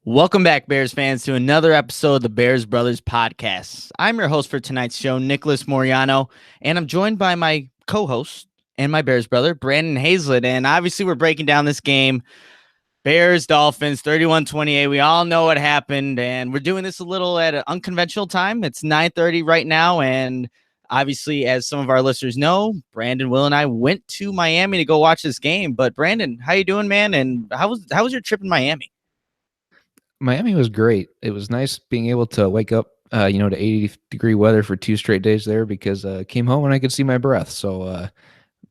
Welcome back, Bears fans, to another episode of the Bears Brothers podcast. I'm your host for tonight's show, Nicholas Moriano, and I'm joined by my co-host and my Bears brother, Brandon Hazlett. And obviously, we're breaking down this game, Bears Dolphins 31-28. We all know what happened, and we're doing this a little at an unconventional time. It's 9:30 right now, and obviously, as some of our listeners know, Brandon, Will, and I went to Miami to go watch this game. But Brandon, how you doing, man? And how was your trip in Miami? Miami was great. It was nice being able to wake up, to 80-degree weather for 2 straight days there because came home and I could see my breath. So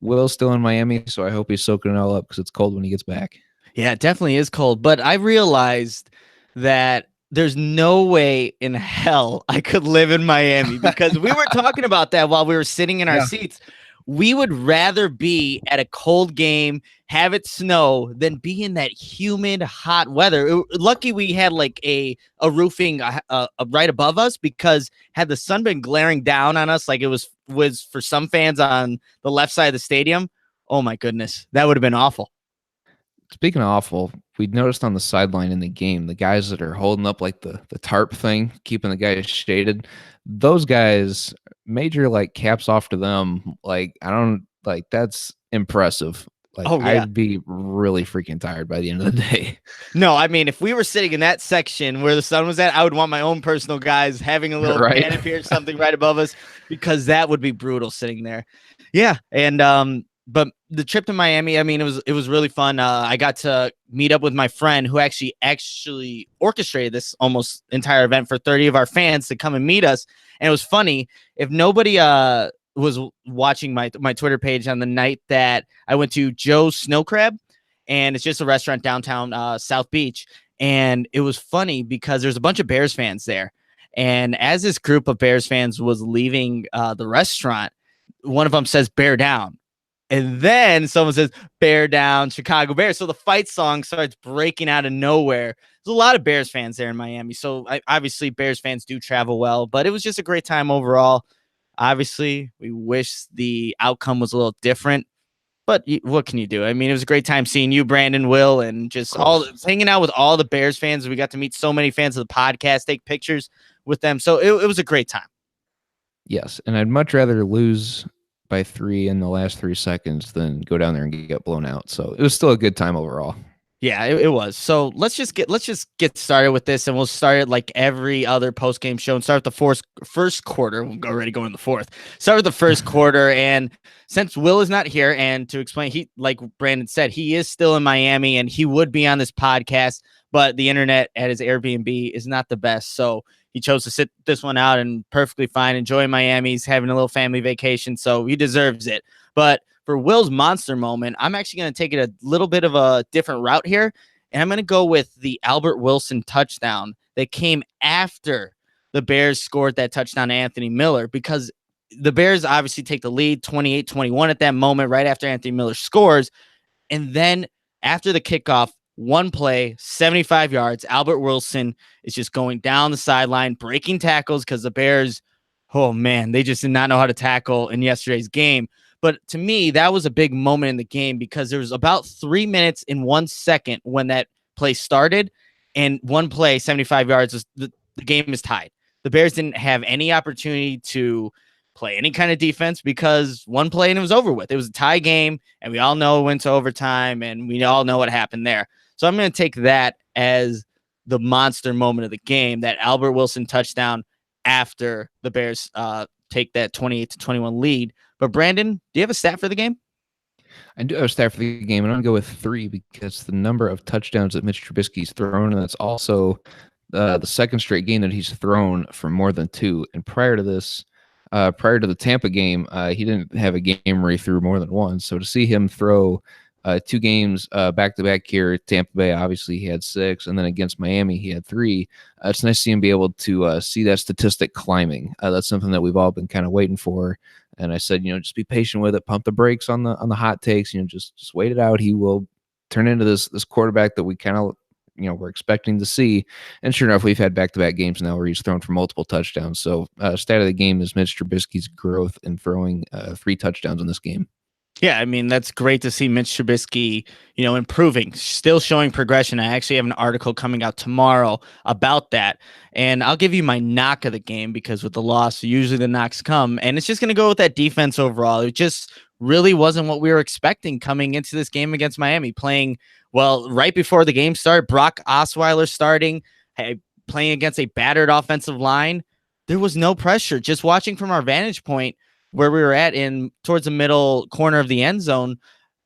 Will's still in Miami, so I hope he's soaking it all up because it's cold when he gets back. Yeah, it definitely is cold. But I realized that there's no way in hell I could live in Miami because we were talking about that while we were sitting in our seats. We would rather be at a cold game, have it snow, than be in that humid, hot weather. Lucky we had like a roofing right above us, because had the sun been glaring down on us like it was for some fans on the left side of the stadium, oh my goodness, that would have been awful. Speaking of awful, we noticed on the sideline in the game, the guys that are holding up like the tarp thing, keeping the guys shaded, those guys, major like caps off to them. Like, I don't like that's impressive. Like, Oh yeah. I'd be really freaking tired by the end of the day. No, I mean, if we were sitting in that section where the sun was at, I would want my own personal guys having a little Right. canopy or something right above us, because that would be brutal sitting there. Yeah, and but the trip to Miami, I mean, it was really fun. I got to meet up with my friend who actually orchestrated this almost entire event for 30 of our fans to come and meet us. And it was funny. If nobody was watching my Twitter page on the night that I went to Joe's Snow Crab, and it's just a restaurant downtown South Beach. And it was funny because there's a bunch of Bears fans there. And as this group of Bears fans was leaving the restaurant, one of them says "Bear down," and then someone says "Bear down, Chicago Bears." So the fight song starts breaking out of nowhere. There's a lot of Bears fans there in Miami. So obviously Bears fans do travel well, but it was just a great time overall. Obviously, we wish the outcome was a little different, but what can you do? I mean, it was a great time seeing you, Brandon, Will, and just all hanging out with all the Bears fans. We got to meet so many fans of the podcast, take pictures with them. So it was a great time. Yes, and I'd much rather lose by 3 in the last 3 seconds than go down there and get blown out. So it was still a good time overall. Yeah, it was. So let's just get started with this, and we'll start it like every other post game show and start with the first quarter. We'll already go in the fourth. Start with the first quarter, and since Will is not here, and to explain, he, like Brandon said, he is still in Miami, and he would be on this podcast, but the internet at his Airbnb is not the best, so he chose to sit this one out, and perfectly fine. Enjoy Miami. He's having a little family vacation, so he deserves it. But for Will's monster moment, I'm actually going to take it a little bit of a different route here, and I'm going to go with the Albert Wilson touchdown that came after the Bears scored that touchdown to Anthony Miller, because the Bears obviously take the lead 28-21 at that moment, right after Anthony Miller scores. And then after the kickoff, one play, 75 yards, Albert Wilson is just going down the sideline, breaking tackles, because the Bears, oh man, they just did not know how to tackle in yesterday's game. But to me, that was a big moment in the game, because there was about 3 minutes and 1 second when that play started, and one play, 75 yards, the game is tied. The Bears didn't have any opportunity to play any kind of defense, because one play and it was over with. It was a tie game, and we all know it went to overtime, and we all know what happened there. So I'm going to take that as the monster moment of the game, that Albert Wilson touchdown after the Bears take that 28-21 lead. But Brandon, do you have a stat for the game? I do have a stat for the game, and I'm going to go with 3 because the number of touchdowns that Mitch Trubisky's thrown, and that's also the second straight game that he's thrown for more than 2. And prior to this, prior to the Tampa game, he didn't have a game where he threw more than 1. So to see him throw 2 games back-to-back here, Tampa Bay, obviously he had 6, and then against Miami he had 3. It's nice to see him be able to see that statistic climbing. That's something that we've all been kind of waiting for. And I said, just be patient with it, pump the brakes on the hot takes, just wait it out. He will turn into this quarterback that we kind of we're expecting to see. And sure enough, we've had back-to-back games now where he's thrown for multiple touchdowns. So stat of the game is Mitch Trubisky's growth in throwing 3 touchdowns in this game. Yeah, I mean, that's great to see Mitch Trubisky, improving, still showing progression. I actually have an article coming out tomorrow about that. And I'll give you my knock of the game because with the loss, usually the knocks come. And it's just going to go with that defense overall. It just really wasn't what we were expecting coming into this game against Miami. Playing, well, right before the game started, Brock Osweiler starting, playing against a battered offensive line. There was no pressure. Just watching from our vantage point, where we were at in towards the middle corner of the end zone,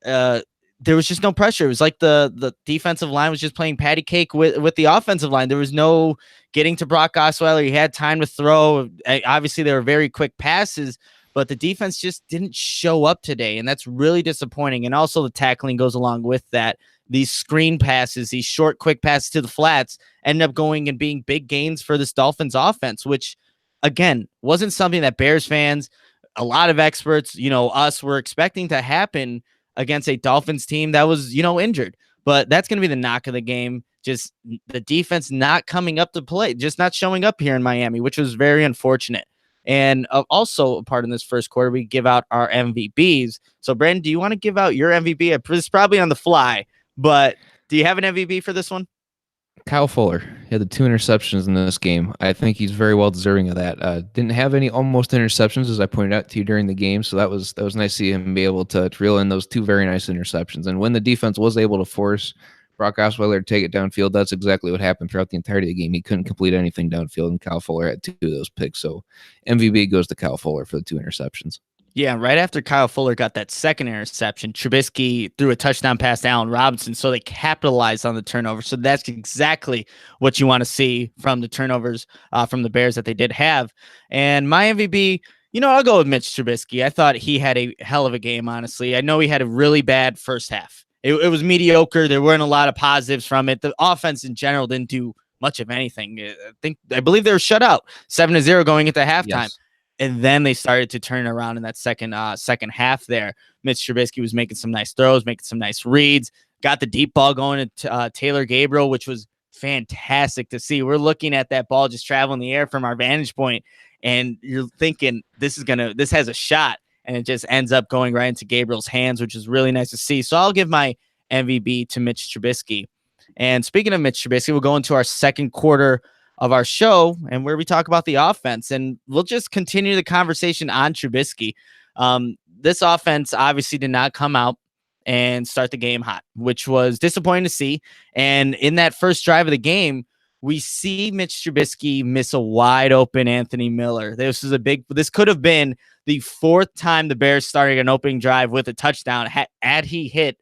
uh, there was just no pressure. It was like the defensive line was just playing patty cake with the offensive line. There was no getting to Brock Osweiler. He had time to throw. Obviously, they were very quick passes, but the defense just didn't show up today, and that's really disappointing. And also, the tackling goes along with that. These screen passes, these short, quick passes to the flats, end up going and being big gains for this Dolphins offense, which, again, wasn't something that Bears fans, a lot of experts, us were expecting to happen against a Dolphins team that was, injured. But that's going to be the knock of the game. Just the defense not coming up to play, just not showing up here in Miami, which was very unfortunate. And also a part in this first quarter, we give out our MVPs. So, Brandon, do you want to give out your MVP? It's probably on the fly, but do you have an MVP for this one? Kyle Fuller had the 2 interceptions in this game. I think he's very well deserving of that. Didn't have any almost interceptions, as I pointed out to you during the game, so that was nice to see him be able to reel in those 2 very nice interceptions. And when the defense was able to force Brock Osweiler to take it downfield, that's exactly what happened throughout the entirety of the game. He couldn't complete anything downfield, and Kyle Fuller had 2 of those picks. So MVP goes to Kyle Fuller for the 2 interceptions. Yeah, right after Kyle Fuller got that second interception, Trubisky threw a touchdown pass to Allen Robinson, so they capitalized on the turnover. So that's exactly what you want to see from the turnovers from the Bears that they did have. And my MVP, I'll go with Mitch Trubisky. I thought he had a hell of a game, honestly. I know he had a really bad first half. It was mediocre. There weren't a lot of positives from it. The offense in general didn't do much of anything. I believe they were shut out 7-0 going into halftime. Yes. And then they started to turn around in that second half there. Mitch Trubisky was making some nice throws, making some nice reads, got the deep ball going to Taylor Gabriel, which was fantastic to see. We're looking at that ball just traveling the air from our vantage point, and you're thinking this has a shot, and it just ends up going right into Gabriel's hands, which is really nice to see. So I'll give my MVP to Mitch Trubisky. And speaking of Mitch Trubisky, we'll go into our second quarter of our show and where we talk about the offense, and we'll just continue the conversation on Trubisky. This offense obviously did not come out and start the game hot, which was disappointing to see. And in that first drive of the game, we see Mitch Trubisky miss a wide open Anthony Miller. This could have been the 4th time the Bears started an opening drive with a touchdown. Had he hit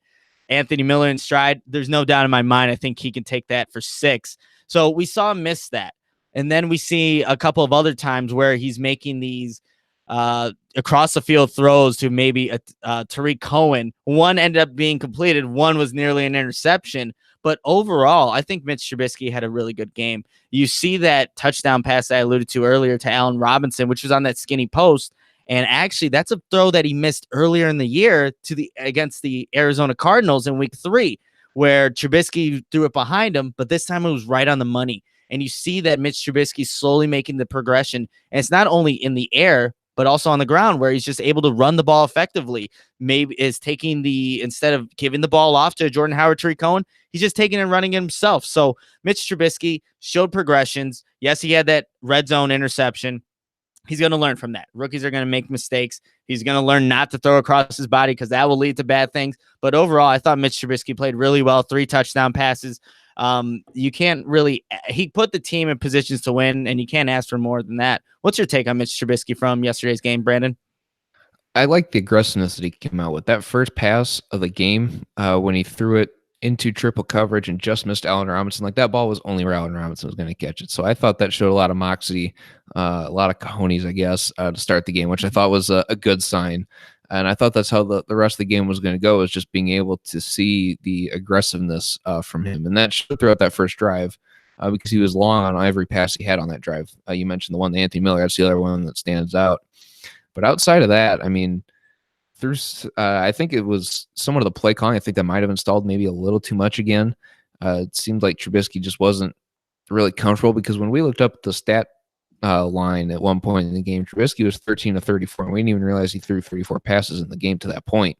Anthony Miller in stride, there's no doubt in my mind, I think he can take that for 6. So we saw him miss that. And then we see a couple of other times where he's making these across the field throws to maybe Tariq Cohen. One ended up being completed. One was nearly an interception. But overall, I think Mitch Trubisky had a really good game. You see that touchdown pass that I alluded to earlier to Allen Robinson, which was on that skinny post. And actually, that's a throw that he missed earlier in the year against the Arizona Cardinals in week 3, where Trubisky threw it behind him, but this time it was right on the money. And you see that Mitch Trubisky slowly making the progression. And it's not only in the air, but also on the ground where he's just able to run the ball effectively. Maybe is taking instead of giving the ball off to Jordan Howard, Tariq Cohen, he's just taking and running it himself. So Mitch Trubisky showed progressions. Yes, he had that red zone interception. He's going to learn from that. Rookies are going to make mistakes. He's going to learn not to throw across his body because that will lead to bad things. But overall, I thought Mitch Trubisky played really well. 3 touchdown passes. You can't really, he put the team in positions to win, and you can't ask for more than that. What's your take on Mitch Trubisky from yesterday's game, Brandon? I like the aggressiveness that he came out with. That first pass of the game, when he threw it into triple coverage and just missed Allen Robinson, like that ball was only where Allen Robinson was going to catch it. So I thought that showed a lot of moxie, a lot of cojones, I guess, to start the game, which I thought was a good sign. And I thought that's how the rest of the game was going to go, is just being able to see the aggressiveness from him. And that showed throughout that first drive because he was long on every pass he had on that drive. You mentioned the one to Anthony Miller. That's the other one that stands out. But outside of that, I mean, there's I think it was somewhat of the play calling. I think that might have installed maybe a little too much again. It seemed like Trubisky just wasn't really comfortable, because when we looked up the stat line at one point in the game. Trubisky was 13 to 34, and we didn't even realize he threw 34 passes in the game to that point.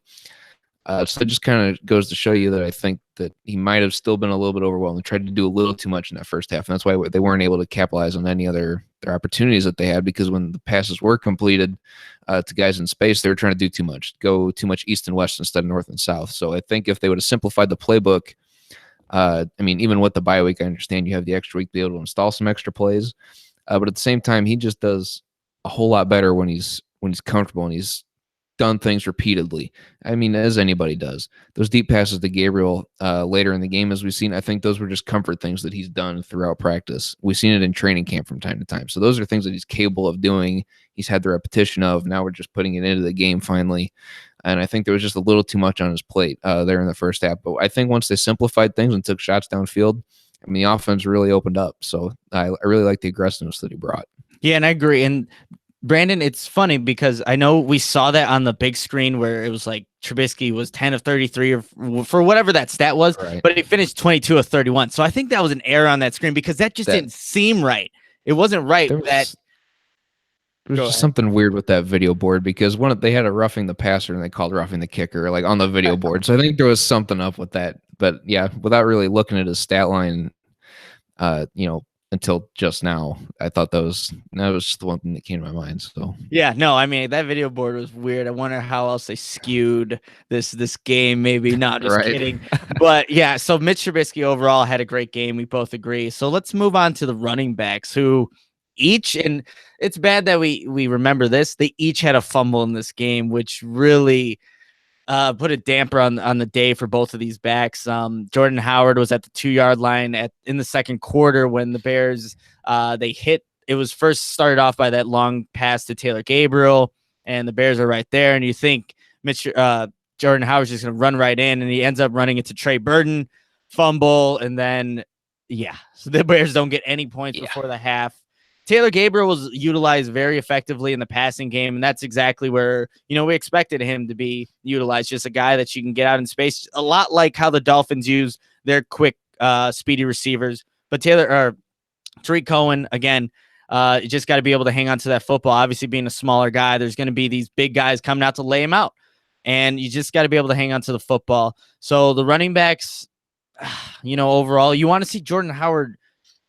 So it just kind of goes to show you that I think that he might have still been a little bit overwhelmed and tried to do a little too much in that first half. And that's why they weren't able to capitalize on any other their opportunities that they had, because when the passes were completed to guys in space, they were trying to do too much, go too much east and west instead of north and south. So I think if they would have simplified the playbook, I mean, even with the bye week, I understand you have the extra week to be able to install some extra plays. But at the same time, he just does a whole lot better when he's comfortable and he's done things repeatedly. I mean, as anybody does. Those deep passes to Gabriel later in the game, as we've seen, I think those were just comfort things that he's done throughout practice. We've seen it in training camp from time to time. So those are things that he's capable of doing. He's had the repetition of. Now we're just putting it into the game finally. And I think there was just a little too much on his plate there in the first half. But I think once they simplified things and took shots downfield, I mean, the offense really opened up. So I really like the aggressiveness that he brought. Yeah, and I agree. And Brandon, it's funny because I know we saw that on the big screen where it was like Trubisky was 10 of 33 or for whatever that stat was, right, but he finished 22 of 31. So I think that was an error on that screen because that just didn't seem right. It wasn't right. There was just something weird with that video board because they had a roughing the passer and they called roughing the kicker like on the video board. So I think there was something up with that. But yeah, without really looking at his stat line, until just now, I thought that was just the one thing that came to my mind. So yeah, no, I mean that video board was weird. I wonder how else they skewed this game. Maybe not, just kidding. But yeah, so Mitch Trubisky overall had a great game. We both agree. So let's move on to the running backs who each, and it's bad that we remember this, they each had a fumble in this game, which really put a damper on the day for both of these backs. Jordan Howard was at the 2-yard line in the second quarter when the Bears they hit. It was first started off by that long pass to Taylor Gabriel, and the Bears are right there. And you think Jordan Howard's just going to run right in, and he ends up running into Trey Burton, fumble, and then so the Bears don't get any points before the half. Taylor Gabriel was utilized very effectively in the passing game, and that's exactly where, we expected him to be utilized, just a guy that you can get out in space, a lot like how the Dolphins use their quick, speedy receivers. But Tariq Cohen, again, you just got to be able to hang on to that football. Obviously, being a smaller guy, there's going to be these big guys coming out to lay him out, and you just got to be able to hang on to the football. So the running backs, overall, you want to see Jordan Howard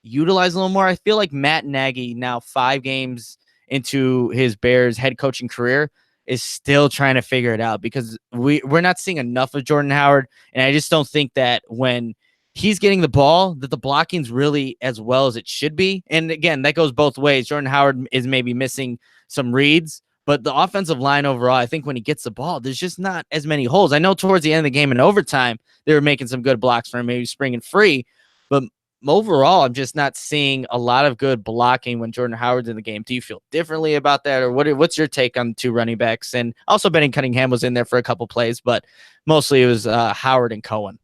utilize a little more. I feel like Matt Nagy, now 5 games into his Bears head coaching career, is still trying to figure it out because we're not seeing enough of Jordan Howard. And I just don't think that when he's getting the ball, that the blocking's really as well as it should be. And again, that goes both ways. Jordan Howard is maybe missing some reads, but the offensive line overall, I think when he gets the ball, there's just not as many holes. I know towards the end of the game in overtime, they were making some good blocks for him, maybe springing free, but overall, I'm just not seeing a lot of good blocking when Jordan Howard's in the game. Do you feel differently about that, or what's your take on the 2 running backs? And also, Benny Cunningham was in there for a couple plays, but mostly it was Howard and Cohen.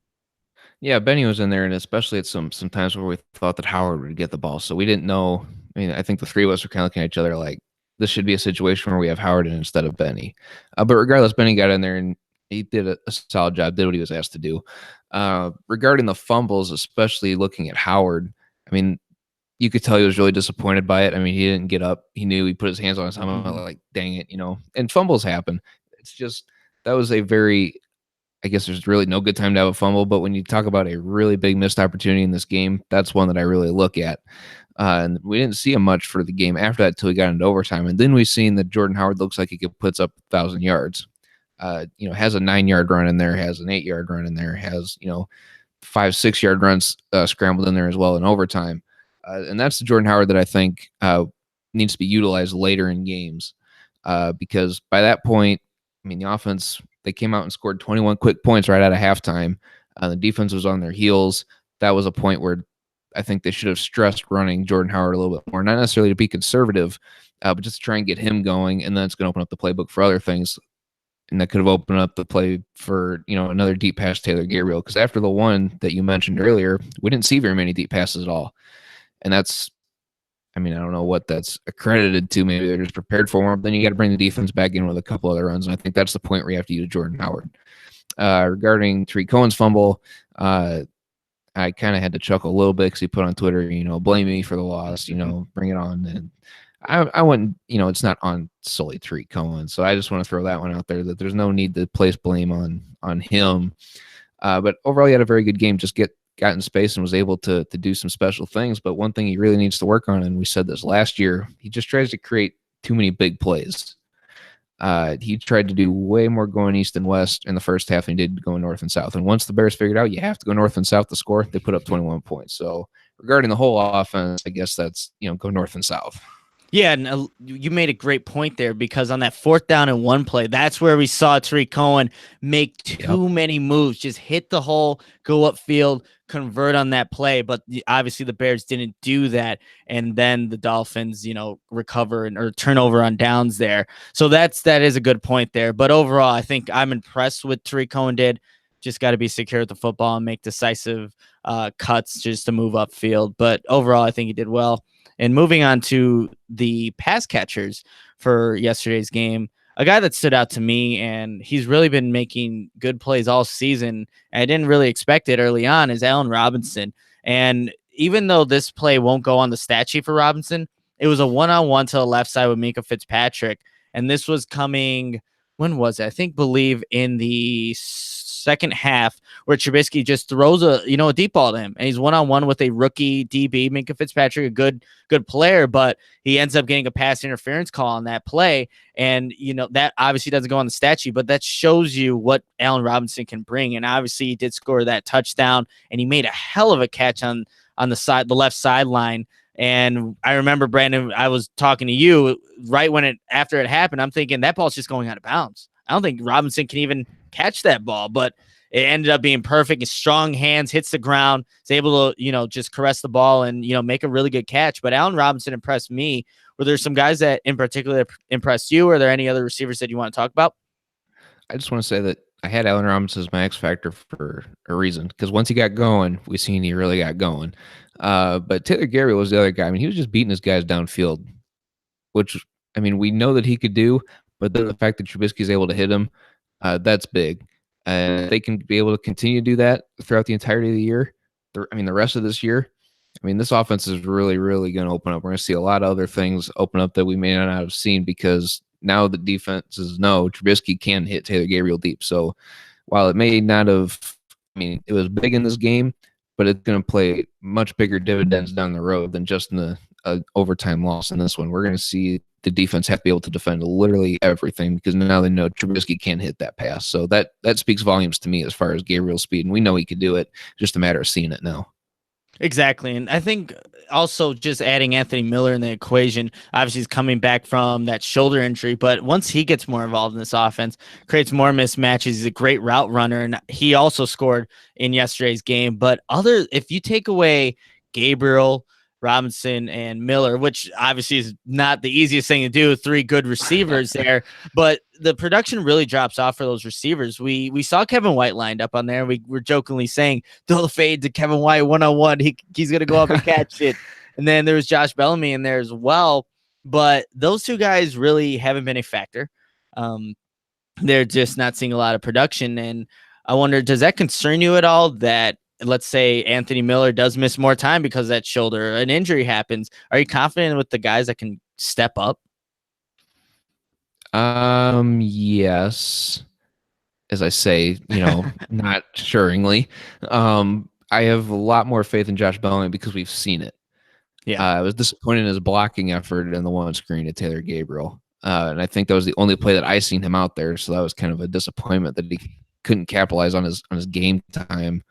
Yeah, Benny was in there, and especially at some times where we thought that Howard would get the ball, so we didn't know. I mean, I think the 3 of us were kind of looking at each other like this should be a situation where we have Howard in instead of Benny. But regardless, Benny got in there and he did a solid job, did what he was asked to do. Regarding the fumbles, especially looking at Howard, I mean, you could tell he was really disappointed by it. I mean, he didn't get up. He knew he put his hands on his helmet, like, dang it, and fumbles happen. It's just, that was a very, I guess there's really no good time to have a fumble, but when you talk about a really big missed opportunity in this game, that's one that I really look at. And we didn't see him much for the game after that until he got into overtime. And then we've seen that Jordan Howard looks like he could put up 1,000 yards. Has a 9-yard run in there, has an 8-yard run in there, has, 5-6-yard runs scrambled in there as well in overtime. And that's the Jordan Howard that I think needs to be utilized later in games because by that point, I mean, the offense, they came out and scored 21 quick points right out of halftime. The defense was on their heels. That was a point where I think they should have stressed running Jordan Howard a little bit more, not necessarily to be conservative, but just to try and get him going. And then it's going to open up the playbook for other things. And that could have opened up the play for, another deep pass Taylor Gabriel. Because after the one that you mentioned earlier, we didn't see very many deep passes at all. And that's, I mean, I don't know what that's accredited to. Maybe they're just prepared for him. Then you got to bring the defense back in with a couple other runs. And I think that's the point where you have to use Jordan Howard. Regarding Tariq Cohen's fumble, I I kind of had to chuckle a little bit because he put on Twitter, blame me for the loss, bring it on. And I wouldn't, it's not on solely Tariq Cohen. So I just want to throw that one out there that there's no need to place blame on him. But overall, he had a very good game. Just got in space and was able to do some special things. But one thing he really needs to work on, and we said this last year, he just tries to create too many big plays. He tried to do way more going east and west in the first half than he did going north and south. And once the Bears figured out you have to go north and south to score, they put up 21 points. So regarding the whole offense, I guess that's, go north and south. Yeah, and you made a great point there, because on that 4th down and 1 play, that's where we saw Tariq Cohen make too many moves, just hit the hole, go upfield, convert on that play. But obviously the Bears didn't do that, and then the Dolphins, recover or turnover on downs there. So that is a good point there. But overall, I think I'm impressed with Tariq Cohen did. Just got to be secure with the football and make decisive cuts just to move upfield. But overall, I think he did well. And moving on to the pass catchers for yesterday's game, a guy that stood out to me, and he's really been making good plays all season, and I didn't really expect it early on, is Allen Robinson. And even though this play won't go on the stat sheet for Robinson, it was a one-on-one to the left side with Minkah Fitzpatrick. And this was coming, when was it? Believe in the second half, where Trubisky just throws a deep ball to him, and he's one-on-one with a rookie DB, Minkah Fitzpatrick, a good player, but he ends up getting a pass interference call on that play. And that obviously doesn't go on the stat sheet, but that shows you what Allen Robinson can bring. And obviously he did score that touchdown, and he made a hell of a catch on the left sideline. And I remember, Brandon, I was talking to you right after it happened. I'm thinking that ball's just going out of bounds. I don't think Robinson can even catch that ball, but it ended up being perfect. His strong hands, hits the ground, is able to, just caress the ball and, make a really good catch. But Allen Robinson impressed me. Were there some guys that in particular impressed you? Are there any other receivers that you want to talk about? I just want to say that I had Allen Robinson as my X factor for a reason, because once he got going, we seen he really got going. But Taylor Gabriel was the other guy. I mean, he was just beating his guys downfield, which, we know that he could do, but then the fact that Trubisky is able to hit him, that's big. And they can be able to continue to do that throughout the entirety of the year. The rest of this year, this offense is really, really going to open up. We're going to see a lot of other things open up that we may not have seen, because now the defenses know Trubisky can hit Taylor Gabriel deep. So while it may not have, it was big in this game, but it's going to play much bigger dividends down the road than just in the overtime loss in this one. We're going to see the defense have to be able to defend literally everything, because now they know Trubisky can't hit that pass. So that speaks volumes to me as far as Gabriel's speed, and we know he could do it. Just a matter of seeing it now. Exactly. And I think also just adding Anthony Miller in the equation, obviously he's coming back from that shoulder injury, but once he gets more involved in this offense, creates more mismatches. He's a great route runner, and he also scored in yesterday's game. But if you take away Gabriel, Robinson, and Miller, which obviously is not the easiest thing to do, 3 good receivers there, but the production really drops off for those receivers. We saw Kevin White lined up on there. We were jokingly saying, throw the fade to Kevin White one-on-one. He's going to go up and catch it. And then there was Josh Bellamy in there as well. But those 2 guys really haven't been a factor. They're just not seeing a lot of production. And I wonder, does that concern you at all that, let's say, Anthony Miller does miss more time because of that shoulder, an injury happens? Are you confident with the guys that can step up? Yes. As I say, not assuringly. I have a lot more faith in Josh Bellamy because we've seen it. Yeah. I was disappointed in his blocking effort in the one screen to Taylor Gabriel. And I think that was the only play that I seen him out there. So that was kind of a disappointment that he couldn't capitalize on his game time.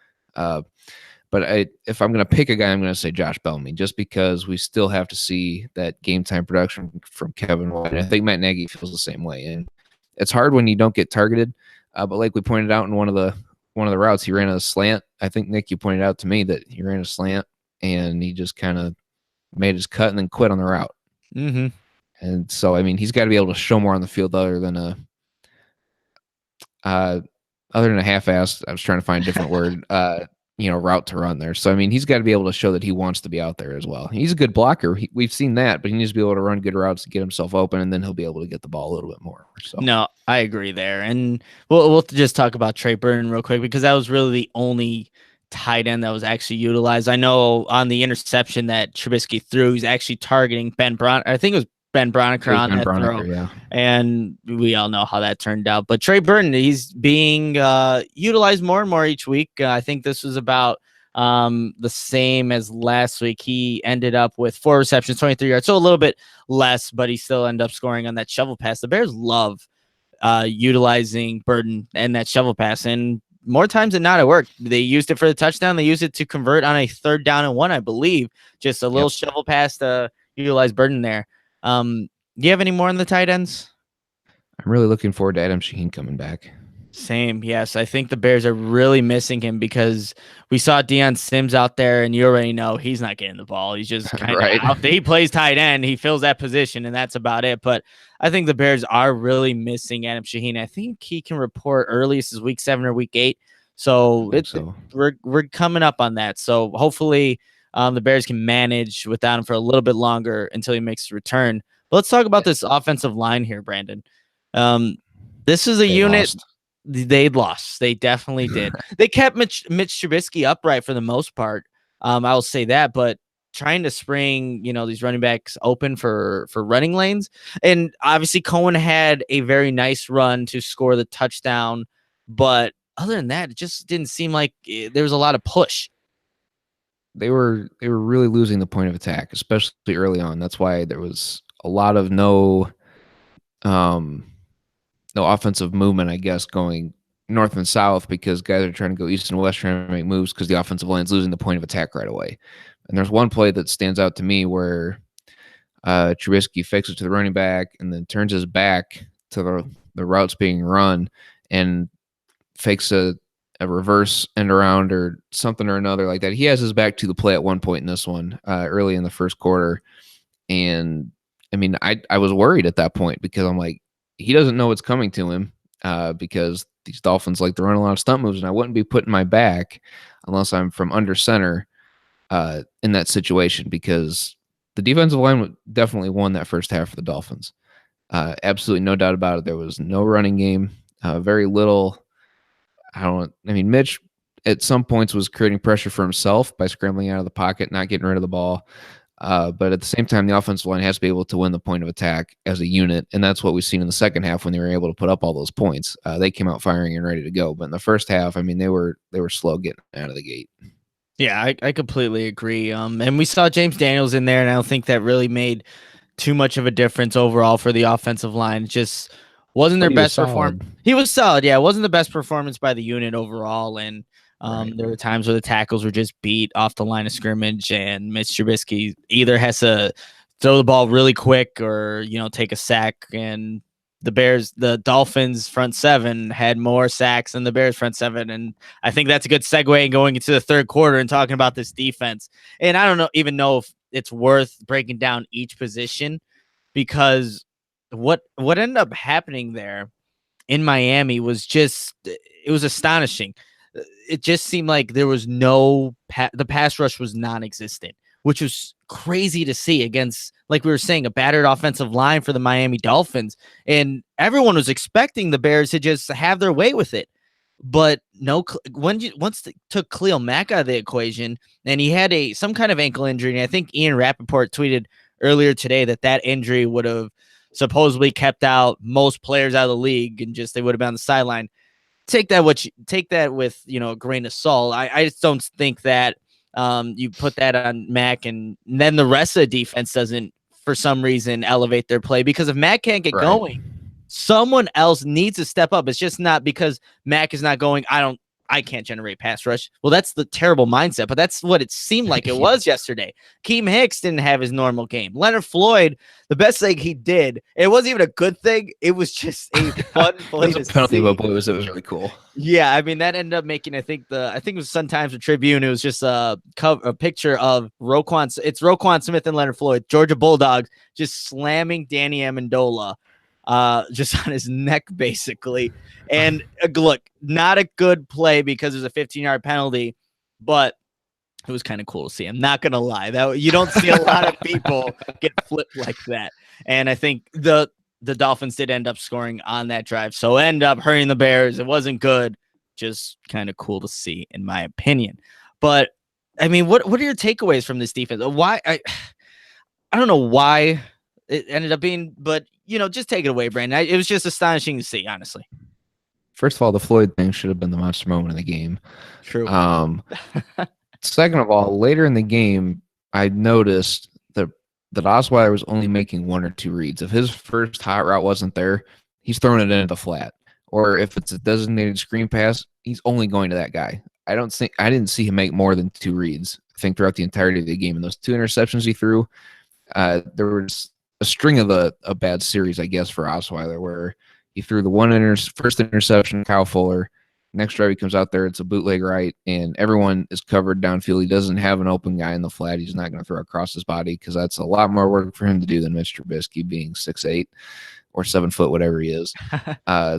But if I'm going to pick a guy, I'm going to say Josh Bellamy, just because we still have to see that game time production from Kevin White. I think Matt Nagy feels the same way, and it's hard when you don't get targeted. But like we pointed out in one of the routes, he ran a slant. I think, Nick, you pointed out to me that he ran a slant and he just kind of made his cut and then quit on the route. Mm-hmm. And so, he's got to be able to show more on the field other than a half-assed. I was trying to find a different word. Route to run there. So, he's got to be able to show that he wants to be out there as well. He's a good blocker. We've seen that, but he needs to be able to run good routes to get himself open, and then he'll be able to get the ball a little bit more. So, no, I agree there. And we'll just talk about Trey Burton real quick, because that was really the only tight end that was actually utilized. I know on the interception that Trubisky threw, he's actually targeting Ben Bron. I think it was Ben Broniker It was on Ben that throw. Broniker, yeah. And we all know how that turned out. But Trey Burton, he's being utilized more and more each week. I think this was about the same as last week. He ended up with 4 receptions, 23 yards, so a little bit less, but he still ended up scoring on that shovel pass. The Bears love utilizing Burton and that shovel pass, and more times than not, it worked. They used it for the touchdown. They used it to convert on a 3rd down and 1, I believe. Just a little shovel pass to utilize Burton there. Do you have any more on the tight ends? I'm really looking forward to Adam Shaheen coming back. Same. Yes. I think the Bears are really missing him because we saw Deion Sims out there, and you already know he's not getting the ball. He's just kind of Right. out there. He plays tight end. He fills that position, and that's about it. But I think the Bears are really missing Adam Shaheen. I think he can report earliest is week 7 or week 8. So we're coming up on that. So hopefully the Bears can manage without him for a little bit longer until he makes a return. But let's talk about this offensive line here, Brandon. This is a unit. Lost. They lost. They definitely did. They kept Mitch Trubisky upright for the most part. I will say that, but trying to spring, these running backs open for running lanes. And obviously Cohen had a very nice run to score the touchdown. But other than that, it just didn't seem like there was a lot of push. They were really losing the point of attack, especially early on. That's why there was a lot of no offensive movement, I guess, going north and south because guys are trying to go east and west trying to make moves because the offensive line's losing the point of attack right away. And there's one play that stands out to me where Trubisky fakes it to the running back and then turns his back to the routes being run and fakes a reverse end around or something or another like that. He has his back to the play at one point in this one early in the first quarter. And I mean, I was worried at that point because I'm like, he doesn't know what's coming to him because these Dolphins like to run a lot of stunt moves, and I wouldn't be putting my back unless I'm from under center in that situation because the defensive line definitely won that first half for the Dolphins. Absolutely no doubt about it. There was no running game, very little. Mitch at some points was creating pressure for himself by scrambling out of the pocket, not getting rid of the ball. But at the same time, the offensive line has to be able to win the point of attack as a unit, and that's what we've seen in the second half when they were able to put up all those points. They came out firing and ready to go. But in the first half, they were slow getting out of the gate. Yeah, I completely agree. And we saw James Daniels in there, and I don't think that really made too much of a difference overall for the offensive line. It just wasn't their best performance. He was solid. Yeah, it wasn't the best performance by the unit overall, and there were times where the tackles were just beat off the line of scrimmage, and Mitch Trubisky either has to throw the ball really quick or, take a sack. And the Dolphins front 7 had more sacks than the Bears front 7. And I think that's a good segue going into the third quarter and talking about this defense. And I don't even know if it's worth breaking down each position because what ended up happening there in Miami was it was astonishing. It just seemed like there was the pass rush was non-existent, which was crazy to see against, like we were saying, a battered offensive line for the Miami Dolphins. And everyone was expecting the Bears to just have their way with it. But no, once they took Khalil Mack out of the equation, and he had some kind of ankle injury, and I think Ian Rappaport tweeted earlier today that injury would have supposedly kept out most players out of the league, and they would have been on the sideline. Take that with a grain of salt. I just don't think that you put that on Mac and then the rest of the defense doesn't for some reason elevate their play, because if Mac can't get going, someone else needs to step up. It's just not because Mac is not going, I can't generate pass rush. Well, that's the terrible mindset, but that's what it seemed like it was yesterday. Keem Hicks didn't have his normal game. Leonard Floyd, the best thing he did, it wasn't even a good thing. It was just a fun play. It was a penalty, but it was really cool. Yeah, that ended up making, I think it was Sun Times or Tribune. It was just a picture of Roquan. It's Roquan Smith and Leonard Floyd, Georgia Bulldogs, just slamming Danny Amendola just on his neck, basically. And look, not a good play because there's a 15-yard penalty, but it was kind of cool to see. I'm not gonna lie, that you don't see a lot of people get flipped like that. And I think the Dolphins did end up scoring on that drive, so end up hurting the Bears. It wasn't good, just kind of cool to see, in my opinion. But I mean, what are your takeaways from this defense? Why I don't know why it ended up being, but just take it away, Brandon. It was just astonishing to see, honestly. First of all, the Floyd thing should have been the monster moment of the game. True. Second of all, later in the game, I noticed that Osweiler was only making 1 or 2 reads. If his first hot route wasn't there, he's throwing it into the flat. Or if it's a designated screen pass, he's only going to that guy. I didn't see him make more than 2 reads, I think, throughout the entirety of the game. And those 2 interceptions he threw, there was a string of a bad series, I guess, for Osweiler, where he threw the first interception, Kyle Fuller. Next drive, he comes out there, it's a bootleg right, and everyone is covered downfield. He doesn't have an open guy in the flat. He's not going to throw across his body because that's a lot more work for him to do than Mitch Trubisky being 6'8" or 7 foot, whatever he is.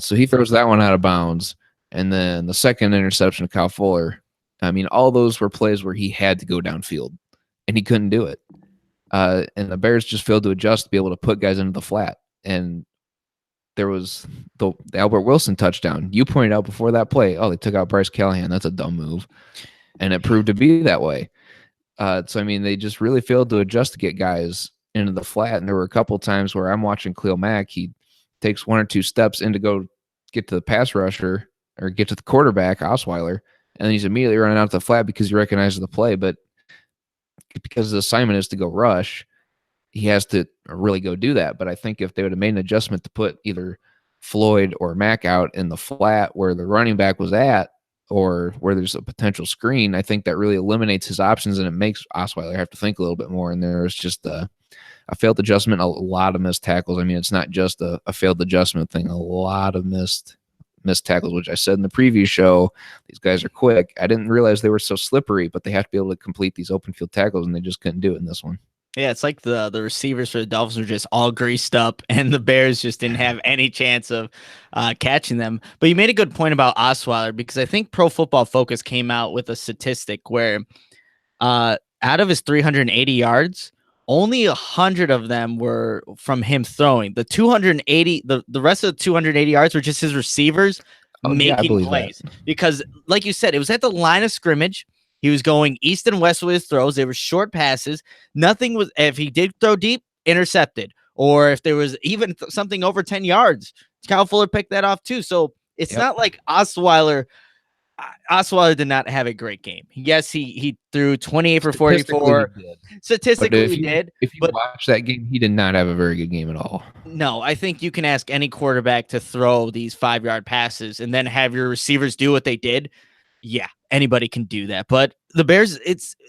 So he throws that one out of bounds. And then the second interception of Kyle Fuller, I mean, all those were plays where he had to go downfield, and he couldn't do it. And the Bears just failed to adjust to be able to put guys into the flat. And there was the Albert Wilson touchdown. You pointed out before that play, they took out Bryce Callahan. That's a dumb move. And it proved to be that way. So, I mean, they just really failed to adjust to get guys into the flat. And there were a couple of times where I'm watching Khalil Mack. He takes 1 or 2 steps in to go get to the pass rusher or get to the quarterback, Osweiler, and then he's immediately running out to the flat because he recognizes the play. But because the assignment is to go rush, he has to really go do that. But I think if they would have made an adjustment to put either Floyd or Mack out in the flat where the running back was at or where there's a potential screen, I think that really eliminates his options and it makes Osweiler have to think a little bit more. And there's just a failed adjustment, a lot of missed tackles. I mean, it's not just a failed adjustment thing, a lot of missed tackles, which I said in the previous show, these guys are quick. I didn't realize they were so slippery, but they have to be able to complete these open field tackles, and they just couldn't do it in this one. Yeah, it's like the receivers for the Dolphins were just all greased up, and the Bears just didn't have any chance of catching them. But you made a good point about Osweiler, because I think Pro Football Focus came out with a statistic where out of his 380 yards, only 100 of them were from him throwing. The 280, the rest of the 280 yards were just his receivers making plays. That. Because, like you said, it was at the line of scrimmage. He was going east and west with his throws. They were short passes. Nothing was, if he did throw deep, intercepted. Or if there was even something over 10 yards, Kyle Fuller picked that off too. So it's not like Osweiler did not have a great game. Yes, he threw 28 for 44. Statistically, he did. If you watch that game, he did not have a very good game at all. No, I think you can ask any quarterback to throw these 5-yard passes and then have your receivers do what they did. Yeah, anybody can do that. But the Bears,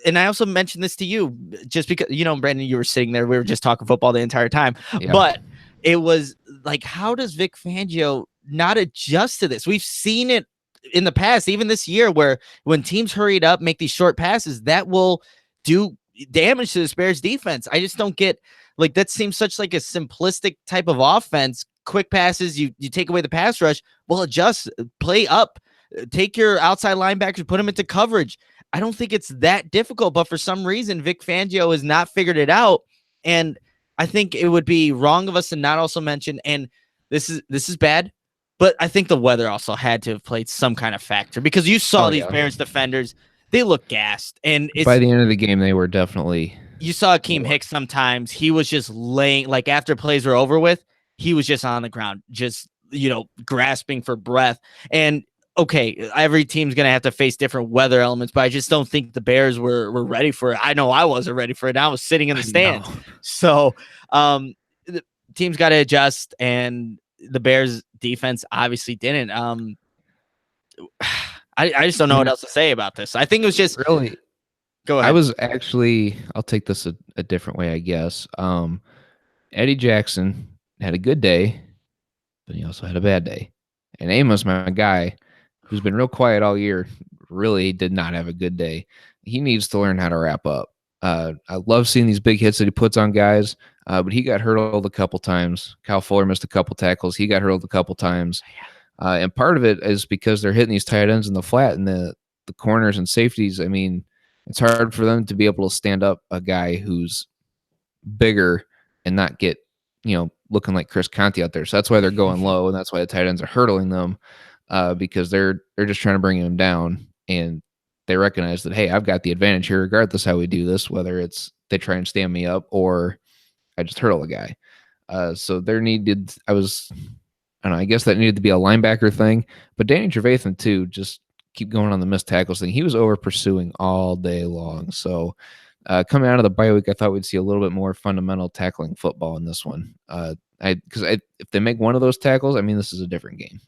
and I also mentioned this to you just because, Brandon, you were sitting there. We were just talking football the entire time. Yeah. But it was like, how does Vic Fangio not adjust to this? We've seen it in the past, even this year, where when teams hurried up, make these short passes, that will do damage to this Bears defense. I just don't get, like, that seems such like a simplistic type of offense. Quick passes, you take away the pass rush, well, adjust, play up, take your outside linebackers, put them into coverage. I don't think it's that difficult, but for some reason, Vic Fangio has not figured it out. And I think it would be wrong of us to not also mention, and this is bad, but I think the weather also had to have played some kind of factor, because you saw these Bears defenders, they look gassed. And by the end of the game, they were definitely. You saw Akeem Hicks sometimes. He was just laying, like, after plays were over with, he was just on the ground, just, grasping for breath. And okay, every team's going to have to face different weather elements, but I just don't think the Bears were ready for it. I know I wasn't ready for it. I was sitting in the stands. So the team's got to adjust, and the Bears defense obviously didn't. I just don't know what else to say about this. I think it was just really. Go ahead. I was actually, I'll take this a different way, I guess. Eddie Jackson had a good day, but he also had a bad day. And Amos, my guy, who's been real quiet all year, really did not have a good day. He needs to learn how to wrap up. I love seeing these big hits that he puts on guys, but he got hurdled a couple times. Kyle Fuller missed a couple tackles. He got hurdled a couple times. And part of it is because they're hitting these tight ends in the flat, and the corners and safeties. I mean, it's hard for them to be able to stand up a guy who's bigger and not get, looking like Chris Conte out there. So that's why they're going low, and that's why the tight ends are hurdling them. because they're just trying to bring him down, and they recognize that, hey, I've got the advantage here, regardless how we do this, whether it's they try and stand me up or I just hurdle a guy. So there needed, I don't know, I guess that needed to be a linebacker thing, but Danny Trevathan too, just keep going on the missed tackles thing. He was over pursuing all day long. So coming out of the bye week, I thought we'd see a little bit more fundamental tackling football in this one. Because if they make one of those tackles, I mean, this is a different game.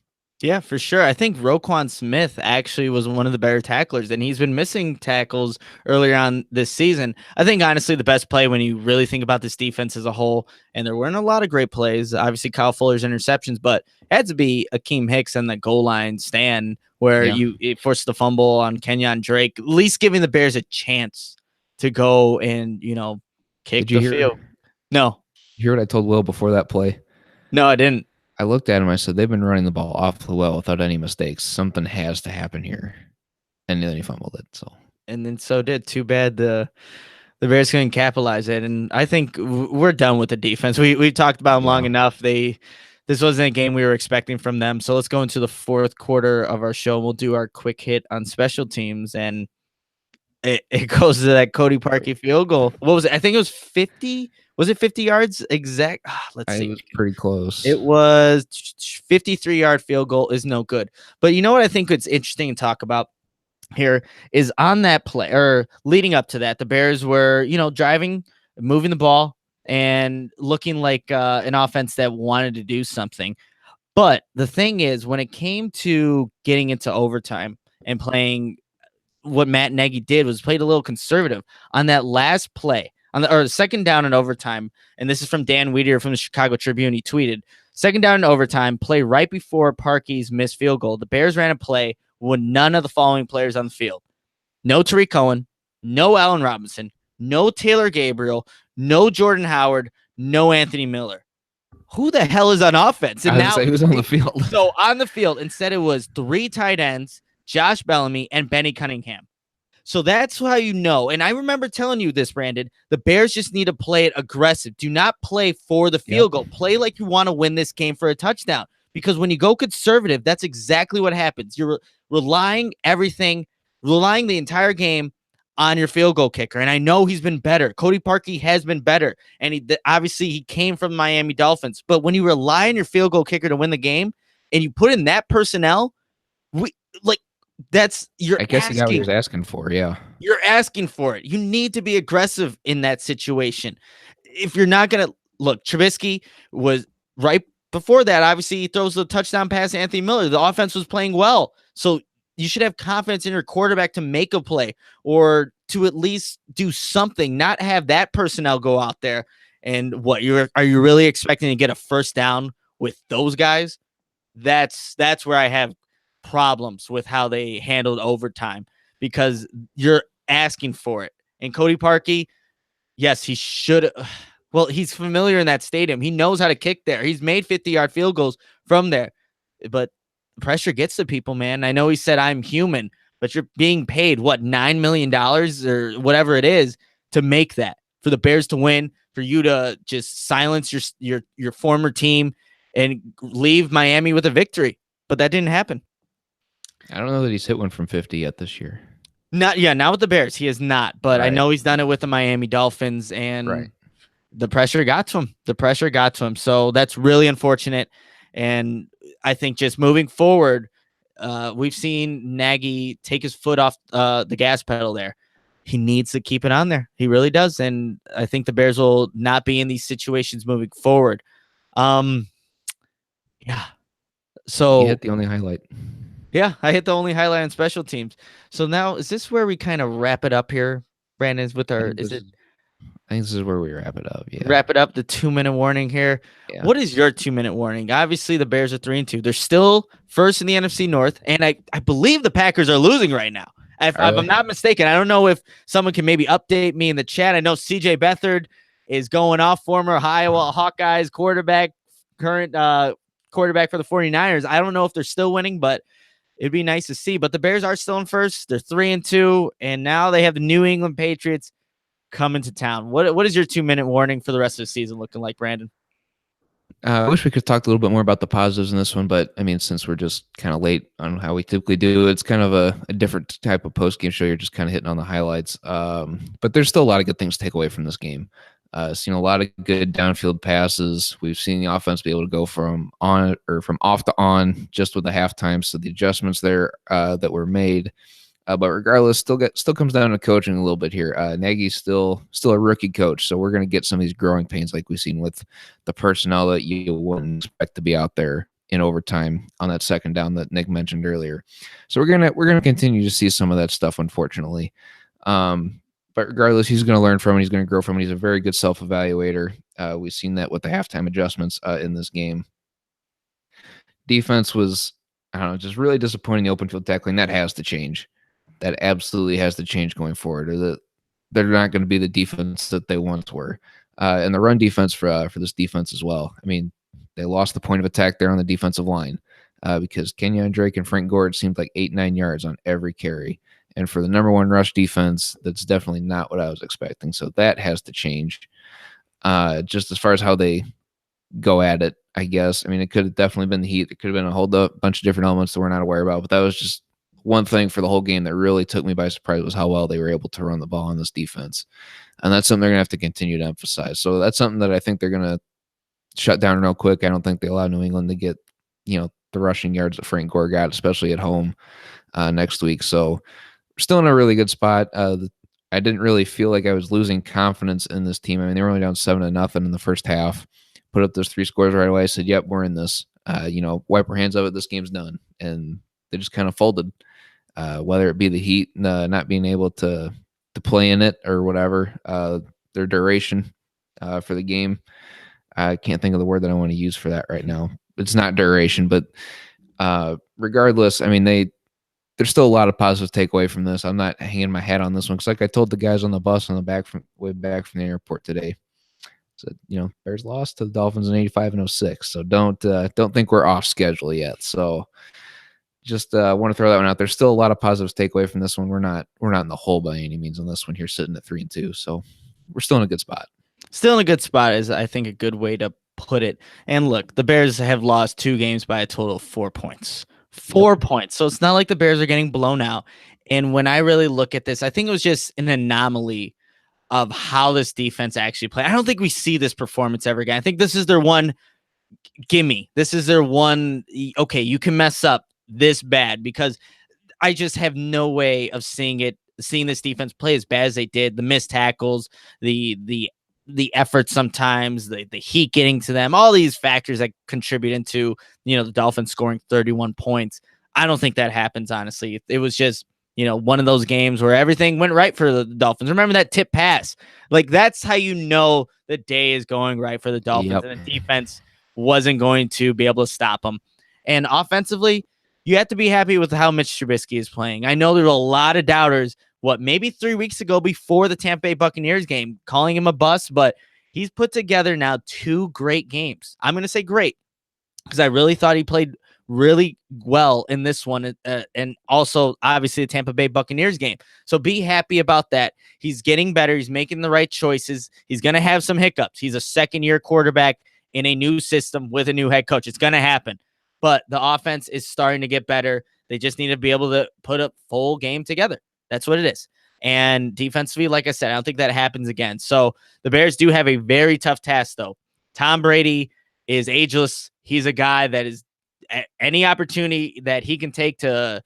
Yeah, for sure. I think Roquan Smith actually was one of the better tacklers, and he's been missing tackles earlier on this season. I think, honestly, the best play when you really think about this defense as a whole, and there weren't a lot of great plays, obviously Kyle Fuller's interceptions, but it had to be Akeem Hicks and the goal line stand where it forced the fumble on Kenyon Drake, at least giving the Bears a chance to go and, kick the field. No. You hear what I told Will before that play? No, I didn't. I looked at him. I said, they've been running the ball awfully well without any mistakes. Something has to happen here. And then he fumbled it. And then so did. Too bad the Bears couldn't capitalize it. And I think we're done with the defense. We talked about them long enough. This wasn't a game we were expecting from them. So let's go into the fourth quarter of our show. We'll do our quick hit on special teams. And it goes to that Cody Parkey field goal. What was it? I think it was 50. Was it 50 yards exact? Let's see. It was pretty close. It was 53-yard field goal is no good. But you know what I think it's interesting to talk about here is on that play or leading up to that, the Bears were, driving, moving the ball and looking like an offense that wanted to do something. But the thing is, when it came to getting into overtime and playing, what Matt Nagy did was played a little conservative on that last play. On the second down in overtime, and this is from Dan Weeder from the Chicago Tribune. He tweeted, second down in overtime, play right before Parkey's missed field goal. The Bears ran a play with none of the following players on the field. No Tariq Cohen, no Allen Robinson, no Taylor Gabriel, no Jordan Howard, no Anthony Miller. Who the hell is on offense? And now who's on the field? So on the field, instead it was 3 tight ends, Josh Bellamy, and Benny Cunningham. So that's how you know. And I remember telling you this, Brandon. The Bears just need to play it aggressive. Do not play for the field goal. Play like you want to win this game for a touchdown. Because when you go conservative, that's exactly what happens. You're relying the entire game on your field goal kicker. And I know he's been better. Cody Parkey has been better. And obviously he came from Miami Dolphins. But when you rely on your field goal kicker to win the game and you put in that personnel, I guess he got what he was asking for. Yeah. You're asking for it. You need to be aggressive in that situation. If you're not going to look, Trubisky was right before that. Obviously, he throws the touchdown pass to Anthony Miller. The offense was playing well. So you should have confidence in your quarterback to make a play or to at least do something, not have that personnel go out there. And are you really expecting to get a first down with those guys? That's where I have problems with how they handled overtime because you're asking for it. And Cody Parkey, yes, he should. Well, he's familiar in that stadium. He knows how to kick there. He's made 50-yard field goals from there. But pressure gets to people, man. I know he said I'm human, but you're being paid, $9 million or whatever it is to make that, for the Bears to win, for you to just silence your former team and leave Miami with a victory. But that didn't happen. I don't know that he's hit one from 50 yet this year. Not with the Bears. He is not, but right. I know he's done it with the Miami Dolphins, and the pressure got to him. So that's really unfortunate. And I think just moving forward, we've seen Nagy take his foot off the gas pedal there. He needs to keep it on there. He really does. And I think the Bears will not be in these situations moving forward. Yeah. So you hit the only highlight. Yeah, I hit the only highlight on special teams. So now, is this where we kind of wrap it up here, Brandon? With our, I think this is where we wrap it up. Yeah, wrap it up. The 2-minute warning here. Yeah. What is your 2-minute warning? Obviously, the Bears are 3-2. They're still first in the NFC North, and I believe the Packers are losing right now. If I'm not mistaken, I don't know if someone can maybe update me in the chat. I know CJ Beathard is going off, former Iowa Hawkeyes quarterback, current quarterback for the 49ers. I don't know if they're still winning, but it'd be nice to see. But the Bears are still in first. They're 3-2, and now they have the New England Patriots coming to town. What is your 2-minute warning for the rest of the season looking like, Brandon? I wish we could talk a little bit more about the positives in this one, but I mean, since we're just kind of late on how we typically do, it's kind of a different type of post game show. You're just kind of hitting on the highlights. But there's still a lot of good things to take away from this game. Seen a lot of good downfield passes. We've seen the offense be able to go from on or from off to on just with the halftime. So the adjustments there that were made. But regardless, still comes down to coaching a little bit here. Nagy's still a rookie coach, so we're going to get some of these growing pains like we've seen with the personnel that you wouldn't expect to be out there in overtime on that second down that Nick mentioned earlier. So we're gonna continue to see some of that stuff, unfortunately. But regardless, he's going to learn from it. He's going to grow from it. He's a very good self-evaluator. We've seen that with the halftime adjustments in this game. Defense was, I don't know, just really disappointing. The open field tackling that has to change. That absolutely has to change going forward. Or they're not going to be the defense that they once were. And the run defense for this defense as well. I mean, they lost the point of attack there on the defensive line because Kenyon Drake and Frank Gore seemed like 8-9 yards on every carry. And for the number one rush defense, that's definitely not what I was expecting. So that has to change. Just as far as how they go at it, I guess. I mean, it could have definitely been the heat. It could have been a whole bunch of different elements that we're not aware about. But that was just one thing for the whole game that really took me by surprise was how well they were able to run the ball on this defense. And that's something they're going to have to continue to emphasize. So that's something that I think they're going to shut down real quick. I don't think they allow New England to get, the rushing yards that Frank Gore got, especially at home next week. So we're still in a really good spot. I didn't really feel like I was losing confidence in this team. I mean, they were only down 7-0 in the first half. Put up those 3 scores right away. I said, yep, we're in this. Wipe our hands of it. This game's done. And they just kind of folded. Whether it be the heat, not being able to play in it or whatever, their duration for the game. I can't think of the word that I want to use for that right now. It's not duration, but regardless, I mean, there's still a lot of positive takeaway from this. I'm not hanging my hat on this one because, like I told the guys on the bus on the way back from the airport today, said, Bears lost to the Dolphins in 85 and 06. So don't think we're off schedule yet. So just want to throw that one out. There's still a lot of positives take away from this one. We're not in the hole by any means on this one here, sitting at 3-2. So we're still in a good spot. Still in a good spot is, I think, a good way to put it. And look, the Bears have lost 2 games by a total of 4 points. 4 points. So it's not like the Bears are getting blown out. And when I really look at this, I think it was just an anomaly of how this defense actually played. I don't think we see this performance ever again. I think this is their one gimme. This is their one, okay, you can mess up this bad, because I just have no way of seeing this defense play as bad as they did. The missed tackles, the effort sometimes, the heat getting to them, all these factors that contribute into, the Dolphins scoring 31 points. I don't think that happens, honestly. It was just, one of those games where everything went right for the Dolphins. Remember that tip pass? Like, that's how you know the day is going right for the Dolphins. Yep. And the defense wasn't going to be able to stop them. And offensively, you have to be happy with how Mitch Trubisky is playing. I know there were a lot of doubters, maybe 3 weeks ago before the Tampa Bay Buccaneers game, calling him a bust, but he's put together now 2 great games. I'm going to say great because I really thought he played really well in this one, and also obviously the Tampa Bay Buccaneers game. So be happy about that. He's getting better. He's making the right choices. He's going to have some hiccups. He's a second-year quarterback in a new system with a new head coach. It's going to happen. But the offense is starting to get better. They just need to be able to put a full game together. That's what it is. And defensively, like I said, I don't think that happens again. So the Bears do have a very tough task, though. Tom Brady is ageless. He's a guy that is any opportunity that he can take to,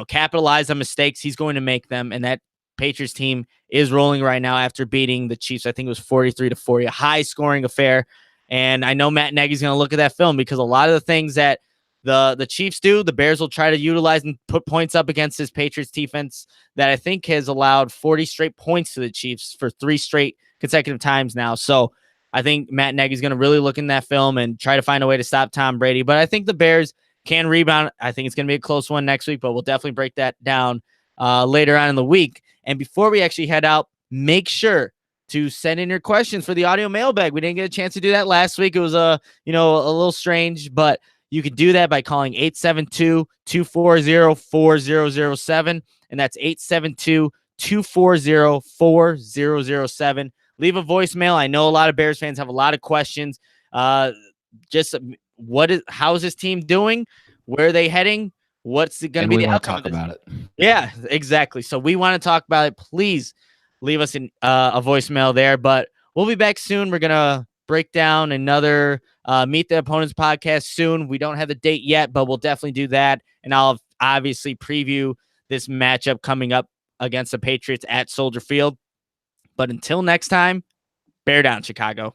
capitalize on mistakes, he's going to make them. And that Patriots team is rolling right now after beating the Chiefs. I think it was 43-40, a high-scoring affair. And I know Matt Nagy's going to look at that film because a lot of the things that the Chiefs do, the Bears will try to utilize and put points up against this Patriots defense that I think has allowed 40 straight points to the Chiefs for 3 straight consecutive times now. So I think Matt Nagy's going to really look in that film and try to find a way to stop Tom Brady. But I think the Bears can rebound. I think it's going to be a close one next week, but we'll definitely break that down later on in the week. And before we actually head out, make sure to send in your questions for the audio mailbag. We didn't get a chance to do that last week. It was a little strange, but you can do that by calling 872-240-4007, and that's 872-240-4007. Leave a voicemail. I know a lot of Bears fans have a lot of questions. just how is this team doing? Where are they heading? What's going to be the outcome of this? About it. Yeah, exactly. So we want to talk about it. Please leave us a voicemail there, but we'll be back soon. We're going to break down another Meet the Opponents podcast soon. We don't have the date yet, but we'll definitely do that. And I'll obviously preview this matchup coming up against the Patriots at Soldier Field. But until next time, bear down, Chicago.